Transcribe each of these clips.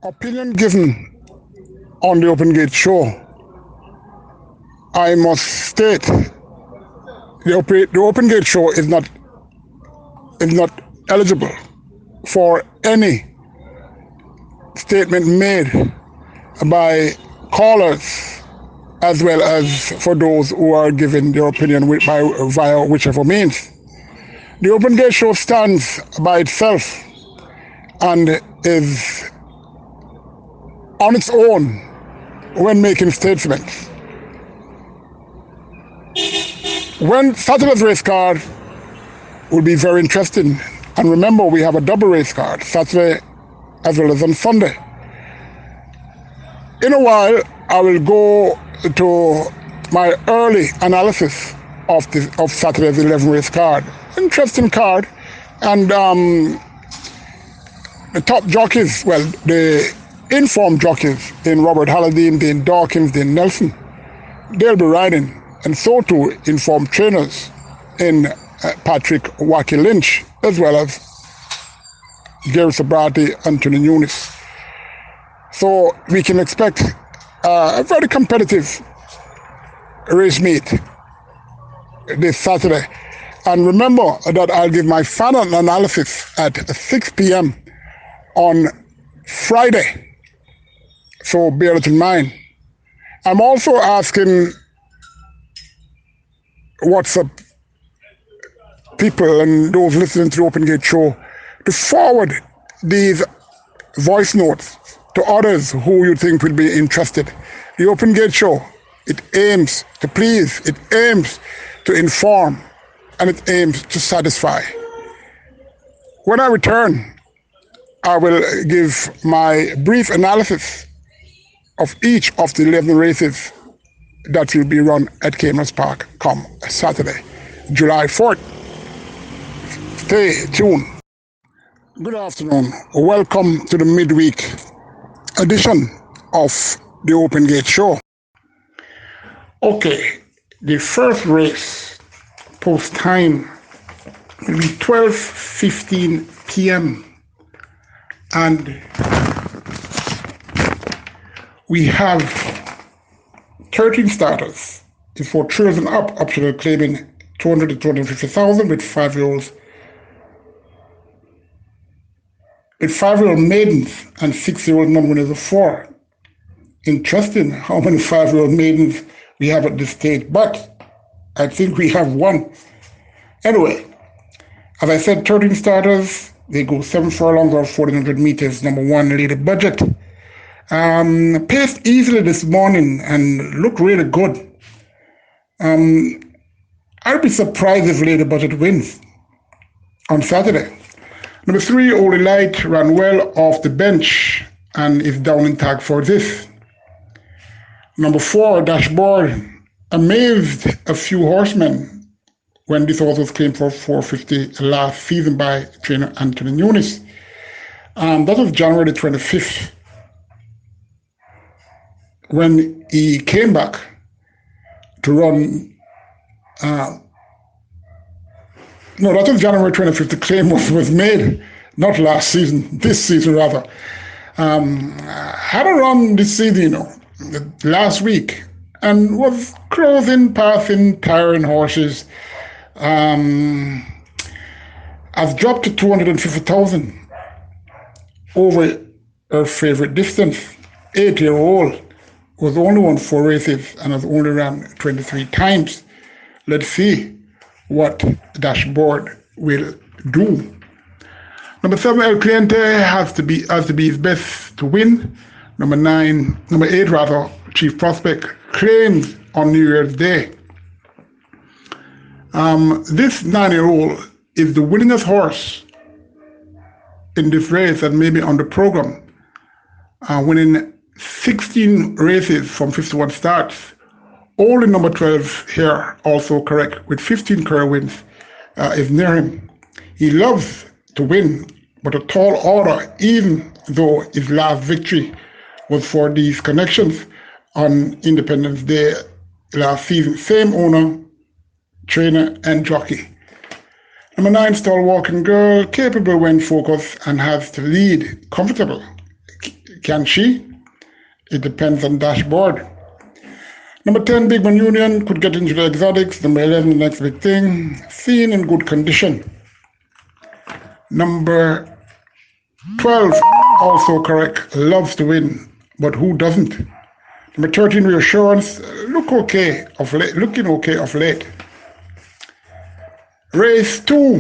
Opinion given on the Open Gate show, I must state the Open Gate show is not eligible for any statement made by callers as well as for those who are giving their opinion via whichever means. The Open Gate show stands by itself and is on its own when making statements. When Saturday's race card will be very interesting, and remember we have a double race card Saturday as well as on Sunday. In a while I will go to my early analysis of Saturday's 11 race card. Interesting card, and the top jockeys, well, the informed jockeys in Robert Halladine, Dane Dawkins, Dane Nelson, they'll be riding, and so too informed trainers in Patrick Wacky Lynch, as well as Gary Sabrati, Anthony Nunes. So we can expect a very competitive race meet this Saturday. And remember that I'll give my final analysis at 6 p.m. on Friday. So bear it in mind. I'm also asking WhatsApp people and those listening to the Open Gate show to forward these voice notes to others who you think will be interested. The Open Gate show, it aims to please, it aims to inform, and it aims to satisfy. When I return, I will give my brief analysis of each of the 11 races that will be run at Cayamanas Park come Saturday, July 4th. Stay tuned. Good afternoon. Welcome to the midweek edition of the Open Gate show. Okay, the first race post time will be 12:15 p.m. and we have 13 starters. It's for trails and up optional claiming 200 to 250,000 with 5-year-olds. With 5-year-old maidens and 6-year-old non-winners of 4. Interesting how many 5-year-old maidens we have at this stage, but I think we have one. Anyway, as I said, 13 starters. They go 7 furlongs or 1,400 meters. Number 1, Lady Budget. Paced easily this morning and looked really good. I'd be surprised if Lady Budget wins on Saturday. Number 3, Holy Light, ran well off the bench and is down in tag for this. Number 4, Dashboard, amazed a few horsemen when this horse was claimed for 450 last season by trainer Anthony Nunes. That was January the 25th when he came back to run. No, that was January 25th. The claim was made, not last season, this season rather. Had a run this season, last week, and was closing, passing, tiring horses. I've dropped to 250,000 over her favorite distance. 8-year-old was only won 4 races and has only ran 23 times. Let's see what Dashboard will do. Number 7, El Cliente has to be his best to win. Number 8 rather, Chief Prospect, claims on New Year's Day. This 9-year-old is the winningest horse in this race and maybe on the program, winning 16 races from 51 starts. Only number 12 here, also correct, with 15 career wins, is near him. He loves to win, but a tall order, even though his last victory was for these connections on Independence Day last season. Same owner, trainer, and jockey. Number 9, Stall Walking Girl, capable when focused and has to lead comfortable. Can she? It depends on dashboard. Number 10, Big Man Union could get into the exotics. Number 11, the next big thing, seen in good condition. Number 12, also correct, loves to win, but who doesn't? Number 13, Reassurance, looking okay of late. Race 2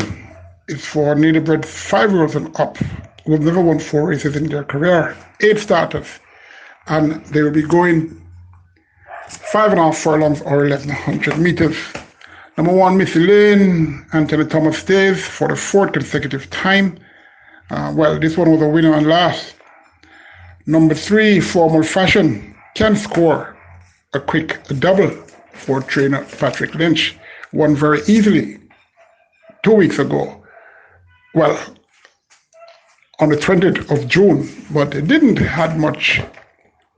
is for nearly 5 years and up, who have never won 4 races in their career. 8 starters, and they will be going 5.5 furlongs or 1,100 meters. Number 1, Missy Lane, Anthony Thomas stays for the 4th consecutive time. This one was a winner and last. Number 3, Formal Fashion, can score a quick double for trainer Patrick Lynch. Won very easily 2 weeks ago. On the 20th of June, but it didn't have much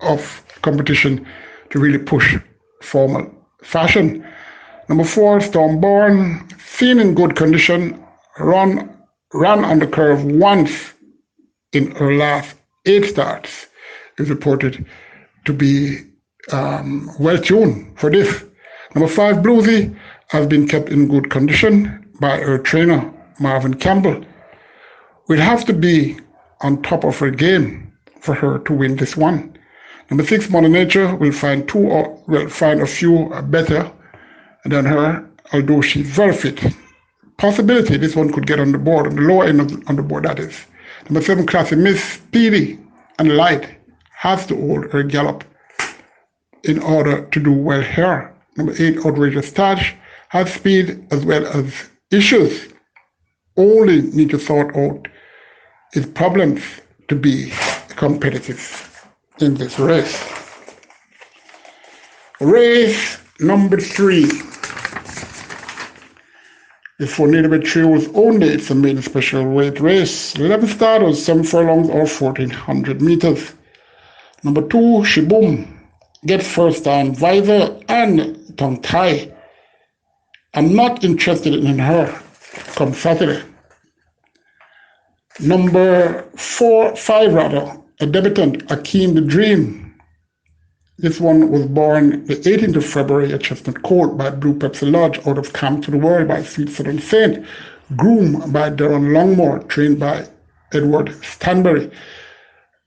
of competition to really push Formal Fashion. Number 4, Stormborn, seen in good condition, ran on the curve once in her last 8 starts, is reported to be well-tuned for this. Number 5, Bluesy, has been kept in good condition by her trainer, Marvin Campbell. We'll have to be on top of her game for her to win this one. Number 6, Mother Nature, will find a few better than her, although she's very fit. Possibility this one could get on the board, on the lower end on the board, that is. Number 7, Classy Miss, speedy and light, has to hold her gallop in order to do well here. Number 8, Outrageous Stash, has speed as well as issues. Only need to sort out its problems to be competitive in this race. Race number 3 is for nearly 3 hours only. It's a maiden special weight race. 11 starters, 7 furlongs or 1,400 meters. Number 2, Shiboom, gets first time visor and tongue tie. I'm not interested in her come Saturday. Number 5, a debutant, Akeem the Dream. This one was born the 18th of February at Chestnut Court by Blue Pepsi Lodge, out of Camp to the World by Sweet Southern Saint, groomed by Darren Longmore, trained by Edward Stanbury.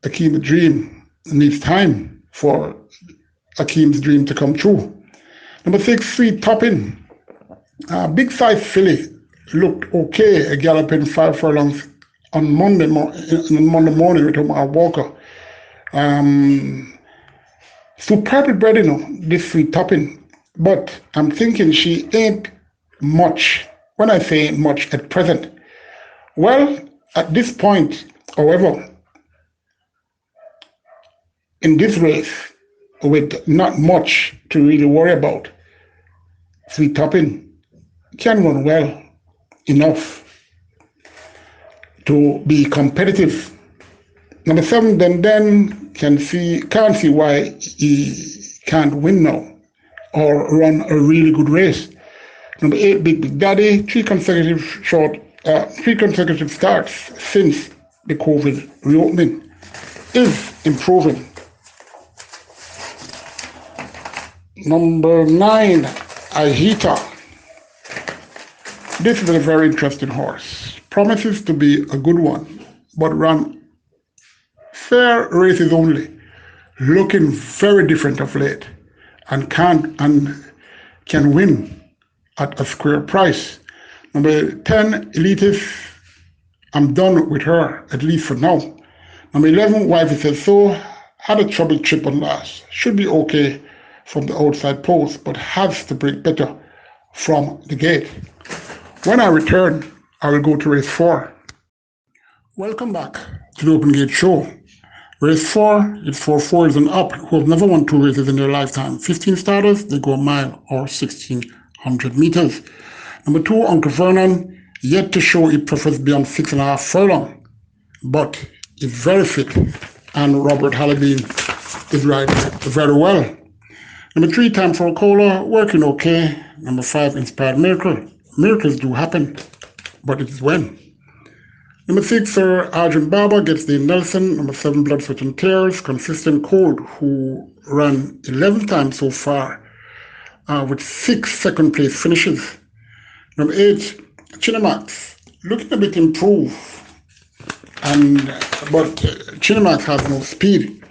Akeem the Dream needs time for Akeem's dream to come true. Number 6, Sweet Topping. Big size filly, looked okay, galloping 5 furlongs on Monday morning with Omar Walker. Superbly bred, this Sweet Topping, but I'm thinking she ain't much. When I say much at present, at this point, however, in this race, with not much to really worry about, Sweet Topping can run well enough to be competitive. Number 7, Den can't see why he can't win now or run a really good race. Number 8, Big Daddy, 3 consecutive starts since the COVID reopening, is improving. Number 9, Ahita. This is a very interesting horse. Promises to be a good one, but run fair races only. Looking very different of late, and can win at a square price. Number 10, Elitist. I'm done with her, at least for now. Number 11, Wifey Says So. Had a trouble trip on last. Should be okay from the outside post, but has to break better from the gate. When I return, I will go to race 4. Welcome back to the Open Gate Show. Race 4 is for 4s and up who have never won 2 races in their lifetime. 15 starters, they go a mile or 1,600 meters. Number 2, Uncle Vernon, yet to show he prefers beyond 6.5 furlong, but is very fit, and Robert Halliday is riding very well. Number 3, Time for a Cola, working okay. Number 5, Inspired Miracle. Miracles do happen, but it's when. Number 6, Sir Arjun Baba gets the Nelson. Number 7, Blood, Sweat and Tears, Consistent Cold, who ran 11 times so far with 6 second place finishes. Number 8, Chinamax, looking a bit improved, but Chinamax has no speed.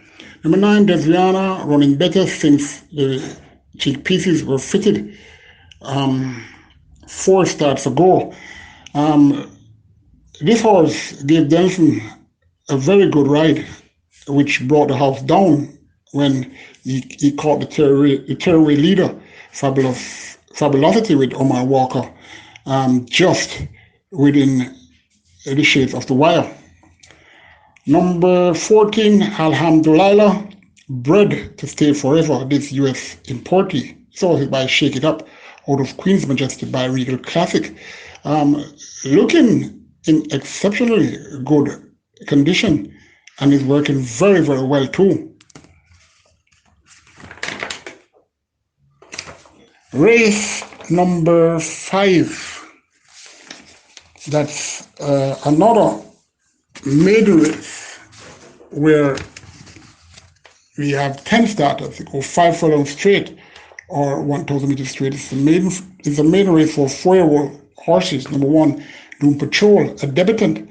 Number 9, Desriana, running better since the cheek pieces were fitted 4 starts ago. This horse gave Denson a very good ride, which brought the house down when he caught the tearaway leader, Fabulosity with Omar Walker, just within the shades of the wire. Number 14, Alhamdulillah, bred to stay forever, this US importee. So by Shake It Up out of Queen's Majesty by Regal Classic. Looking in exceptionally good condition and is working very, very well too. Race number 5. That's another maiden race where we have 10 starters. They go 5 furlongs straight or 1,000 meters straight. It's a maiden race for 4-year-old horses. Number 1, Doom Patrol, a debutant.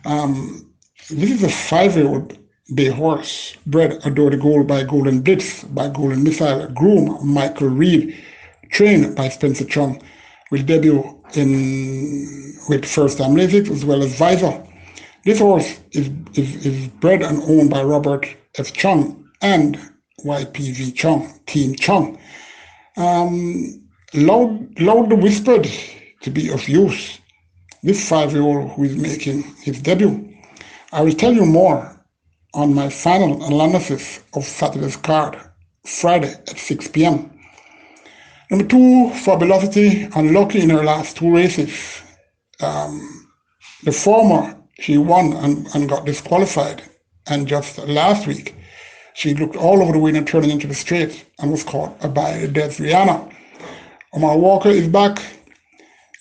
This is a 5-year-old bay horse, bred Adore the Gold by Golden Blitz, by Golden Missile, groom Michael Reed, trained by Spencer Chung, will debut with First Time Lasix as well as Visor. This horse is bred and owned by Robert F. Chung and YPV Chung, Team Chung. Loudly whispered to be of use, this 5-year-old who is making his debut. I will tell you more on my final analysis of Saturday's card, Friday at 6 p.m. Number 2, Fabulosity, unlucky in her last 2 races. The former, she won and got disqualified, and just last week, she looked all over the way and turning into the straight and was caught by Desriana. Omar Walker is back,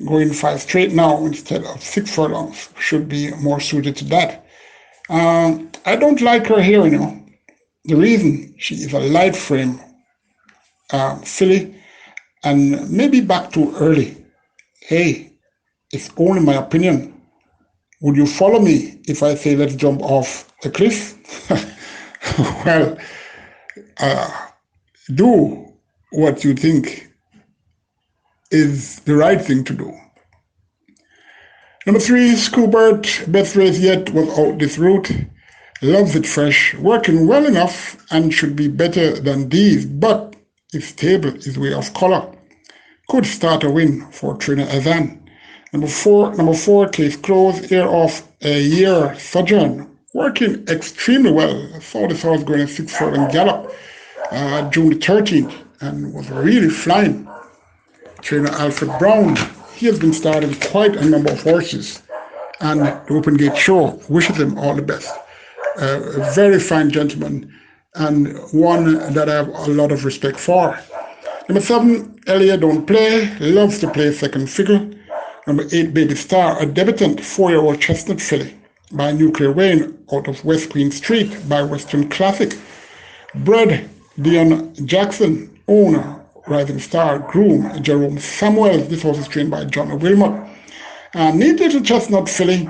going 5 straight now instead of 6 furlongs. Should be more suited to that. I don't like her here, The reason, she is a light frame filly and maybe back too early. Hey, it's only my opinion. Would you follow me if I say let's jump off the cliff? Well, do what you think is the right thing to do. Number 3, Scoobert, best race yet without this route. Loves it fresh, working well enough and should be better than these, but if stable is way off color. Could start a win for trainer Azan. Number 4, Case Close, Air of a Year Sojourn, working extremely well. I saw this horse going a 6 furlong gallop June the 13th and was really flying. Trainer Alfred Brown, he has been starting quite a number of horses, and the Open Gate Show wishes him all the best. A very fine gentleman and one that I have a lot of respect for. Number 7, Elia Don't Play, loves to play second figure. Number 8, Baby Star, a debutant 4-year-old chestnut filly by Nuclear Wayne out of West Queen Street by Western Classic. Bred Dion Jackson, owner Rising Star, groom Jerome Samuels. This horse is trained by John Wilmot. Neat little chestnut filly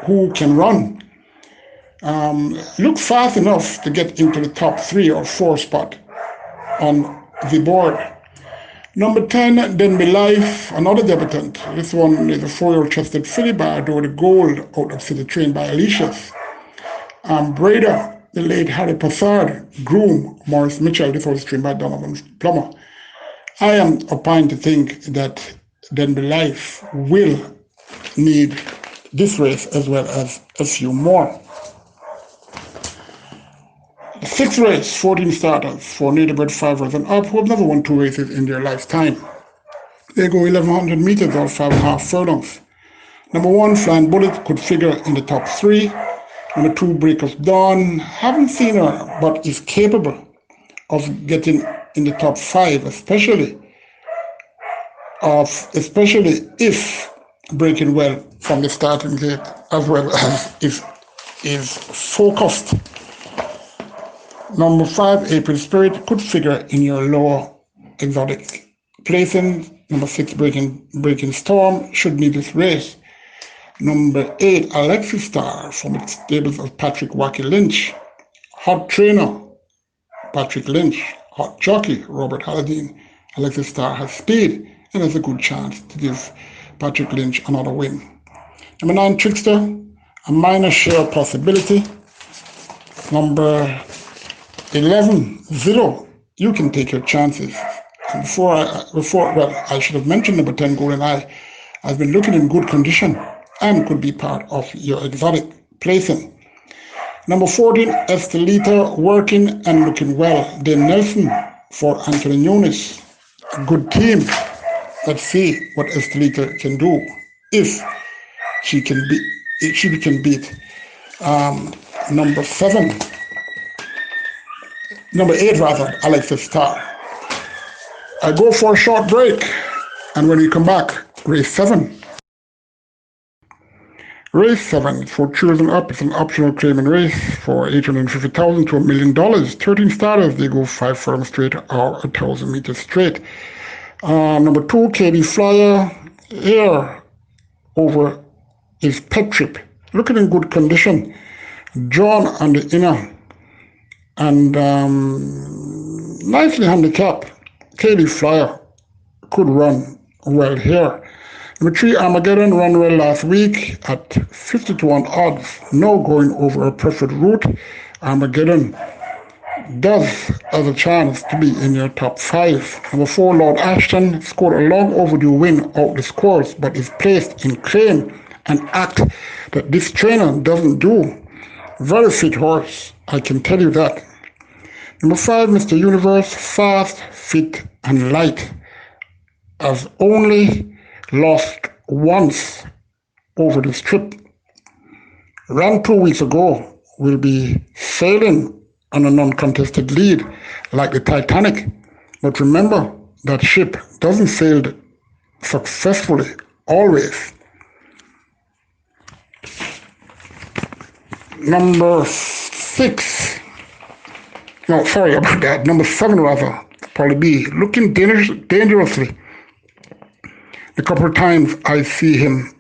who can run. Look fast enough to get into the top 3 or 4 spot on the board. Number 10, Denby Life, another debutant. This one is a 4-year-old chestnut filly by Adore the Gold out of City, trained by Alicia's. Breda, the late Harry Passard, groom Morris Mitchell. This was trained by Donovan Plummer. I am opined to think that Denby Life will need this race as well as a few more. 6th race, 14 starters for native-bred 5-years and up who have never won 2 races in their lifetime. They go 1,100 meters or 5.5 furlongs. Number 1, Flying Bullet, could figure in the top 3. Number 2, Break of Dawn, haven't seen her, but is capable of getting in the top 5, especially if breaking well from the starting gate, as well as is focused. Number 5, April Spirit, could figure in your lower exotic placing. Number 6, Breaking Storm, should need this race. Number 8, Alexis Star, from its stables of Patrick Wacky Lynch. Hot trainer, Patrick Lynch. Hot jockey, Robert Halladine. Alexis Star has speed and has a good chance to give Patrick Lynch another win. Number 9, Trickster, a minor share possibility. Number 11, Zillow, you can take your chances. And I should have mentioned number 10, Golden Eye, has been looking in good condition and could be part of your exotic placing. Number 14, Estelita, working and looking well. Dane Nelson for Anthony Nunes, a good team. Let's see what Estelita can do if she can beat number 8 rather, Alexis Star. I go for a short break, and when we come back, race 7. Race 7 for children up. It's an optional claiming race for $850,000 to $1 million. 13 starters, they go 5 furlongs straight or 1,000 meters straight. Number 2, KD Flyer. Here over is Pet Trip, looking in good condition. Drawn on the inner and nicely handicapped. KD Flyer could run well here. Number 3, Armageddon, ran well last week at 50-1 odds. No going over a preferred route. Armageddon does have a chance to be in your top 5. Number 4, Lord Ashton, scored a long overdue win out the scores, but is placed in claim, an act that this trainer doesn't do. Very fit horse, I can tell you that. Number 5, Mr. Universe, fast, fit, and light, has only lost once over this trip. Ran 2 weeks ago, will be sailing on a non-contested lead like the Titanic. But remember, that ship doesn't sail successfully always. Number 6. No, sorry about that. Number 7 rather, probably be looking dangerously. The couple of times I see him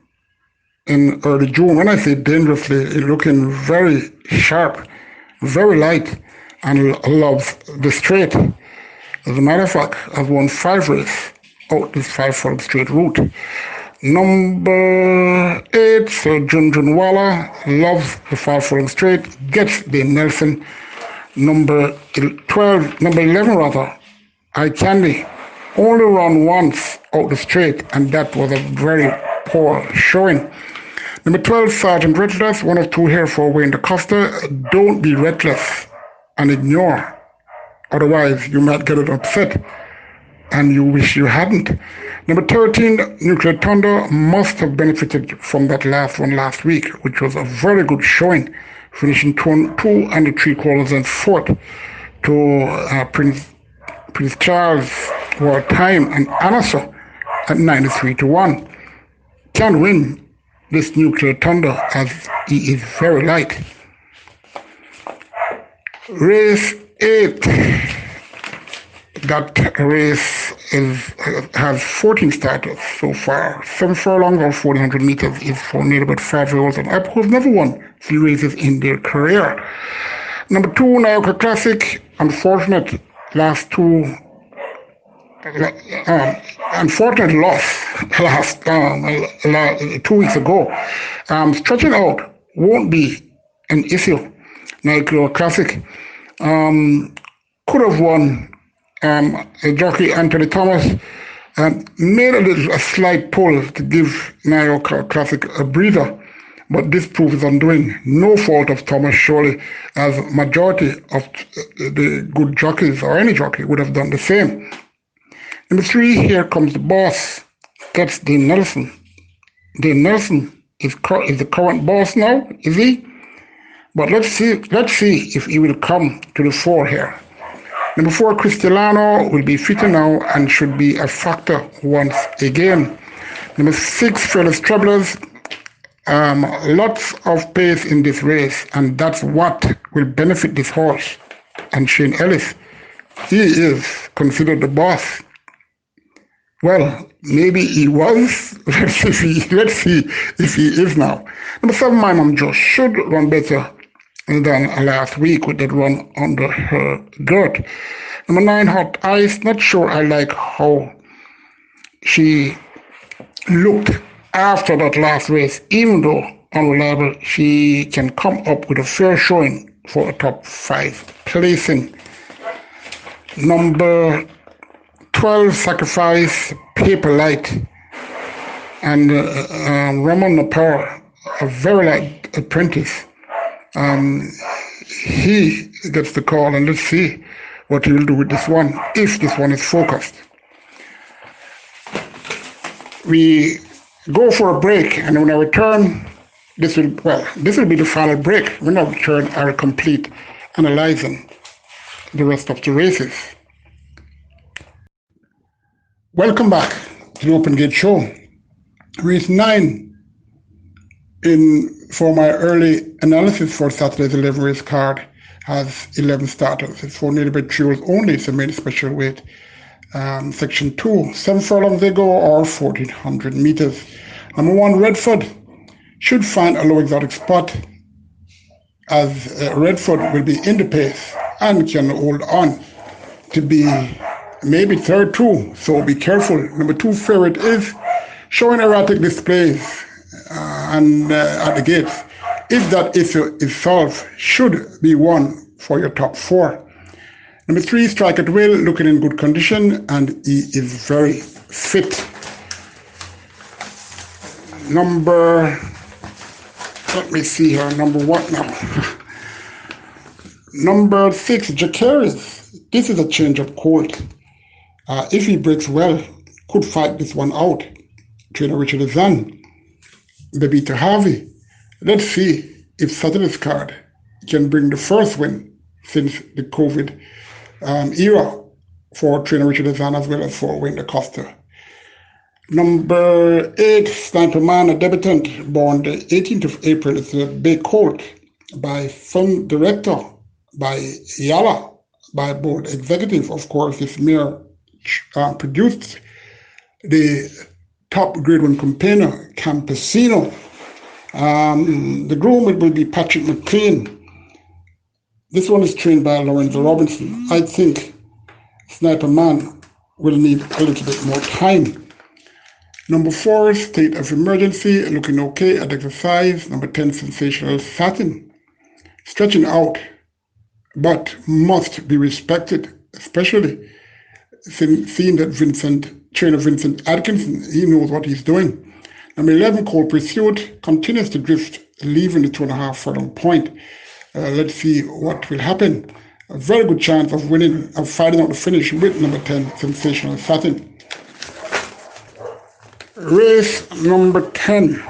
in early June, when I say dangerously, he's looking very sharp, very light, and loves the straight. As a matter of fact, I've won 5 races out this 5 furlong straight route. Number 8, Sir Junjun Walla, loves the 5 furlong straight, gets Dane Nelson. Number 11 rather, I Candy, only run once out the straight, and that was a very poor showing. Number 12, Sergeant Reckless, 1 of 2 here for Wayne DaCosta. Don't be reckless and ignore, otherwise you might get it upset and you wish you hadn't. Number 13, Nuclear Thunder, must have benefited from that last one last week, which was a very good showing, finishing 2 and 3/4 and 4th to Prince Charles War Time and Anasa at 93-1. Can win this Nuclear Thunder as he is very light. Race 8. That race has 14 starters so far. 7 furlongs or 1,400 meters is for nearly about 5-year-olds and up who've never won 3 races in their career. Number 2, Naoka Classic. Unfortunate last 2. Unfortunate loss last 2 weeks ago. Stretching out won't be an issue. Naoka Classic could have won. Jockey Anthony Thomas made a slight pull to give Naoka Classic a breather, but this proves undoing. No fault of Thomas, surely, as majority of the good jockeys or any jockey would have done the same. Number 3, Here Comes the Boss, gets Dane Nelson. Dane Nelson is the current boss now, is he? But let's see if he will come to the fore here. Number 4, Cristiano will be fitter now and should be a factor once again. Number 6, Fearless Travelers, Lots of pace in this race, and that's what will benefit this horse. And Shane Ellis, he is considered the boss. Well, maybe he was. Let's see if he is now. Number 7, My Mom Joe, should run better than last week with that run under her girth. Number 9, Hot Ice, not sure I like how she looked after that last race. Even though unreliable, she can come up with a fair showing for a top 5 placing. Number 12, Sacrifice, Paper Light, and Ramon Napar, a very light apprentice. He gets the call, and let's see what he will do with this one, if this one is focused. We go for a break, and when I return, this will be the final break. When I return, I will complete analyzing the rest of the races. Welcome back to the Open Gate Show. Race 9 for my early analysis for Saturday's 11 race card has 11 starters. It's for nearly by 3 hours only. It's a main special weight. Section 2, 7 furlongs they go, or 1,400 meters. Number 1, Redford should find a low exotic spot, as Redford will be in the pace and can hold on to be maybe third too, so be careful. Number 2, Favorite is showing erratic displays and at the gates. If that issue is solved, should be one for your top 4. Number 3, Strike at Will, looking in good condition, and he is very fit. Let me see here, number 1 now. Number 6, Jacaris. This is a change of colt. If he breaks well, could fight this one out. Trainer Richard Azan, the beater Harvey. Let's see if Saturday's card can bring the first win since the COVID era for Trainer Richard Azan, as well as for Wayne DaCosta. Number 8, Sniper Man, a debutant, born the 18th of April. It's a big colt by film director, by Yala, by board executive. Of course, this mare produced the top grade 1 campaigner, Campesino. The groom will be Patrick McLean. This one is trained by Lorenzo Robinson. I think Sniper Man will need a little bit more time. Number 4, State of Emergency, looking okay at exercise. Number 10, Sensational Satin, stretching out, but must be respected, especially seeing that trainer Vincent Atkinson, he knows what he's doing. Number 11, Cold Pursuit, continues to drift, leaving the 2.5 furlong point. Let's see what will happen. A very good chance of fighting out the finish with number 10, Sensational Satin. Race number 10.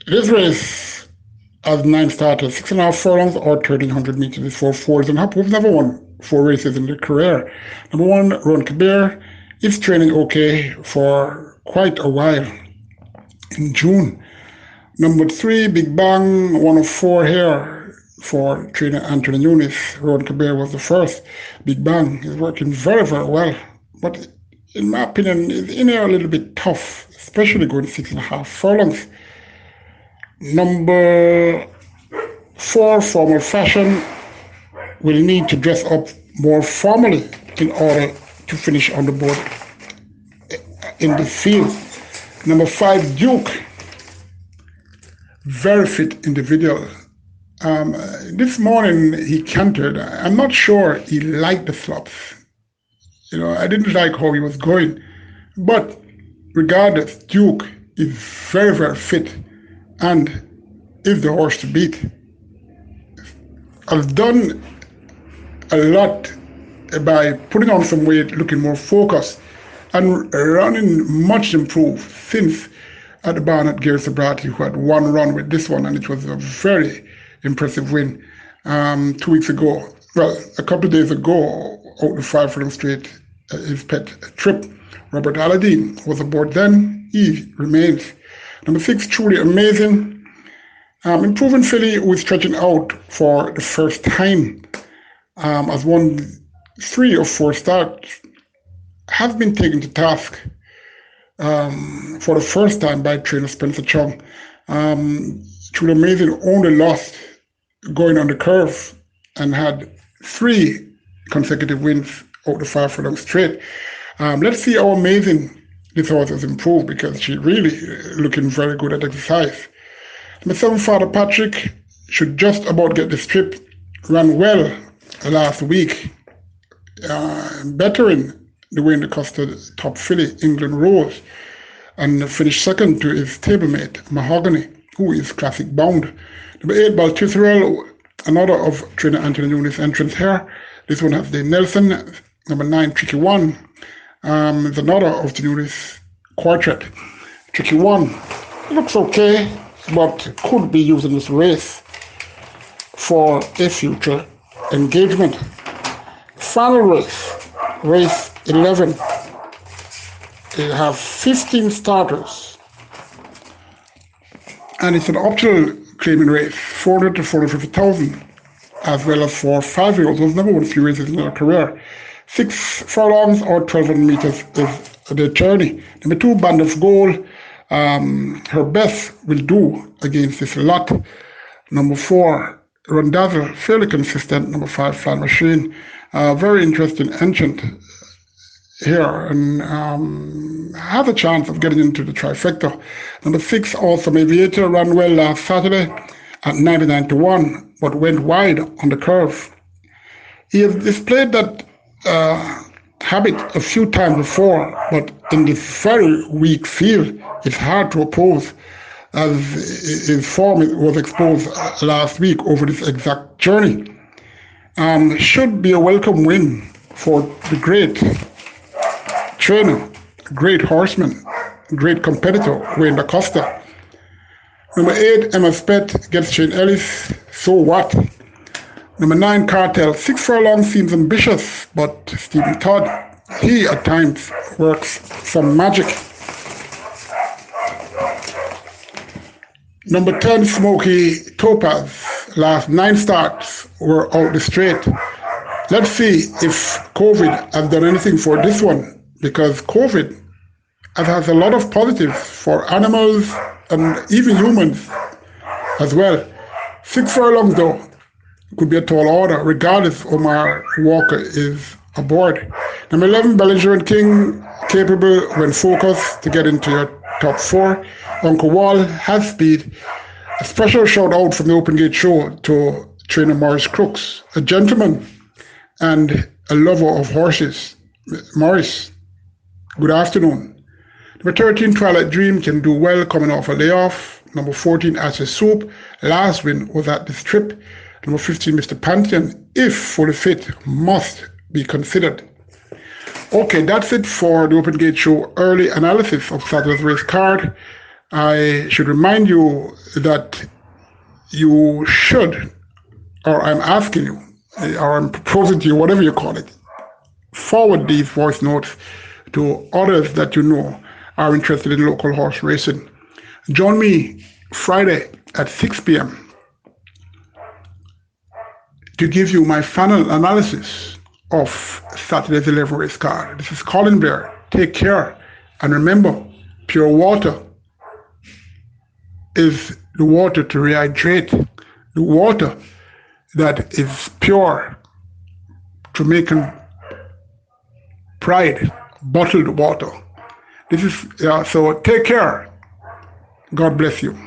This race has 9 starters, 6.5 furlongs or 1,300 meters. It's 4 fours and up. We've never won 4 races in their career. Number 1, Ron Kabir, is training okay for quite a while in June. Number 3, Big Bang, 1 of 4 here for trainer Anthony Nunes. Ron Kabir was the first. Big Bang is working very, very well. But in my opinion, it's in here a little bit tough, especially going 6.5 furlongs. Number 4, Formal Fashion, will need to dress up more formally in order to finish on the board in the field. Number 5, Duke, very fit individual. This morning he cantered. I'm not sure he liked the slops. I didn't like how he was going. But regardless, Duke is very, very fit and is the horse to beat. I've done a lot by putting on some weight, looking more focused, and running much improved since at the barn at Gary Sobrati, who had 1 run with this one, and it was a very impressive win 2 weeks ago Well, a couple of days ago, out the 5 Straight, his pet Trip, Robert Aladdin was aboard then. He remains. Number 6, truly amazing. Improving filly who is stretching out for the first time, has won 3 or 4 starts, has been taken to task for the first time by trainer Spencer Chung. Truly amazing, only lost going on the curve and had 3 consecutive wins out the 5 Straight. Let's see how amazing this horse has improved, because she really looking very good at exercise. Number 7, Father Patrick, should just about get this trip. Ran well last week, bettering the Wayne Costa top filly, England Rose, and finished second to his stablemate, Mahogany, who is classic bound. Number 8, Baltusarel, another of trainer Anthony Nunes' entrance here. This one has Dane Nelson. Number 9, Tricky One, is another of the Nunes quartet. Tricky One looks okay, but could be used in this race for a future engagement. Final race, race 11. They have 15 starters, and it's an optional claiming race, 400 to 450,000, as well as for 5-year-olds who've never won 3 races in their career. 6 furlongs or 1,200 meters is the journey. Number 2, Band of Gold, her best will do against this lot. Number 4, Rondazzle, fairly consistent. Number 5, Flan Machine, very interesting entrant here, and has a chance of getting into the trifecta. Number 6, Awesome Aviator, ran well last Saturday at 99 to 1, but went wide on the curve. He has displayed that habit a few times before, but in this very weak field, it's hard to oppose, as his form was exposed last week over this exact journey. Should be a welcome win for the great trainer, great horseman, great competitor, Wayne Acosta. Number 8, Emma Spett, gets Shane Ellis, so what? Number 9, Cartel, 6 furlongs seems ambitious, but Stephen Todd, he at times works some magic. Number 10, Smoky Topaz, last 9 starts were out the straight. Let's see if COVID has done anything for this one, because COVID has a lot of positives for animals and even humans as well. 6 furlongs though could be a tall order, regardless Omar Walker is aboard. Number 11, Bellinger King, capable when focused to get into your top 4. Uncle Wall has speed. A special shout out from the Open Gate Show to trainer Morris Crooks, a gentleman and a lover of horses. Morris, good afternoon. Number 13, Twilight Dream, can do well coming off a layoff. Number 14, Ashes Soup, last win was at this trip. Number 15, Mr. Pantheon, if fully fit, must be considered. Okay, that's it for the Open Gate Show early analysis of Saturday's race card. I should remind you that you should, or I'm asking you, or I'm proposing to you, whatever you call it, forward these voice notes to others that you know are interested in local horse racing. Join me Friday at 6 p.m. to give you my final analysis of Saturday's 11 race card. This is Collin Blair. Take care, and remember, pure water is the water to rehydrate, the water that is pure Jamaican pride, bottled water. This is so take care. God bless you.